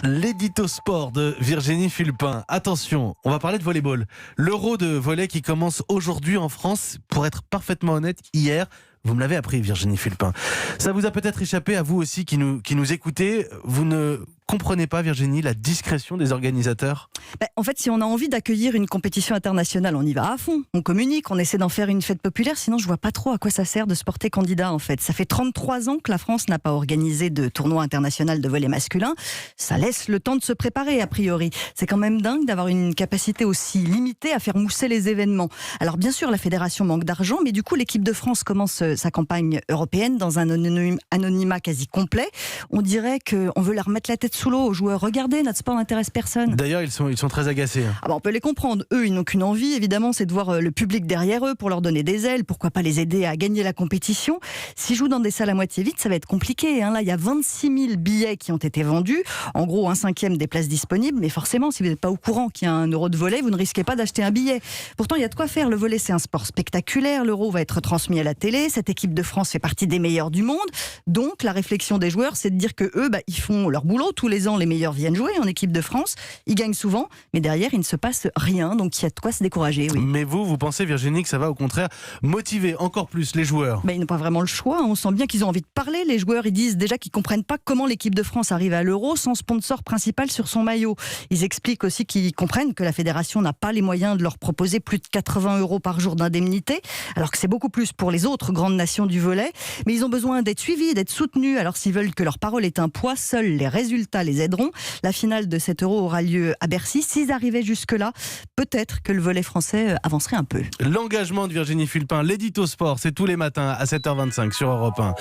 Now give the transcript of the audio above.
L'édito sport de Virginie Fulpin. Attention, on va parler de volleyball. L'Euro de volley qui commence aujourd'hui en France. Pour être parfaitement honnête, hier, vous me l'avez appris, Virginie Fulpin. Ça vous a peut-être échappé à vous aussi qui nous écoutez. Vous ne comprenez pas, Virginie, la discrétion des organisateurs ? En fait, si on a envie d'accueillir une compétition internationale, on y va à fond. On communique, on essaie d'en faire une fête populaire. Sinon, je vois pas trop à quoi ça sert de se porter candidat, en fait. Ça fait 33 ans que la France n'a pas organisé de tournoi international de volley masculin. Ça laisse le temps de se préparer, a priori. C'est quand même dingue d'avoir une capacité aussi limitée à faire mousser les événements. Alors, bien sûr, la fédération manque d'argent, mais du coup, l'équipe de France commence sa campagne européenne dans un anonymat quasi complet. On dirait qu'on veut leur mettre la tête sous l'eau aux joueurs. Regardez, notre sport n'intéresse personne. D'ailleurs, ils sont très agacés. On peut les comprendre. Eux, ils n'ont qu'une envie, évidemment, c'est de voir le public derrière eux pour leur donner des ailes. Pourquoi pas les aider à gagner la compétition. S'ils jouent dans des salles à moitié vides, ça va être compliqué. Là, il y a 26 000 billets qui ont été vendus. En gros, 1/5 des places disponibles. Mais forcément, si vous n'êtes pas au courant qu'il y a un Euro de volley, vous ne risquez pas d'acheter un billet. Pourtant, il y a de quoi faire. Le volley, c'est un sport spectaculaire. L'Euro va être transmis à la télé. Cette équipe de France fait partie des meilleurs du monde. Donc, la réflexion des joueurs, c'est de dire que eux, ils font leur boulot. Tous les ans, les meilleurs viennent jouer en équipe de France. Ils gagnent souvent, mais derrière, il ne se passe rien. Donc, il y a de quoi se décourager. Oui. Mais vous pensez, Virginie, que ça va au contraire motiver encore plus les joueurs ? Ils n'ont pas vraiment le choix. On sent bien qu'ils ont envie de parler. Les joueurs, ils disent déjà qu'ils ne comprennent pas comment l'équipe de France arrive à l'Euro sans sponsor principal sur son maillot. Ils expliquent aussi qu'ils comprennent que la fédération n'a pas les moyens de leur proposer plus de 80 € par jour d'indemnité, alors que c'est beaucoup plus pour les autres grandes nations du volley. Mais ils ont besoin d'être suivis, d'être soutenus. Alors s'ils veulent que leur parole ait un poids, seuls les résultats les aideront. La finale de cet Euro aura lieu à Bercy. S'ils arrivaient jusque-là, peut-être que le volley français avancerait un peu. L'engagement de Virginie Fulpin, l'édito sport, c'est tous les matins à 7h25 sur Europe 1.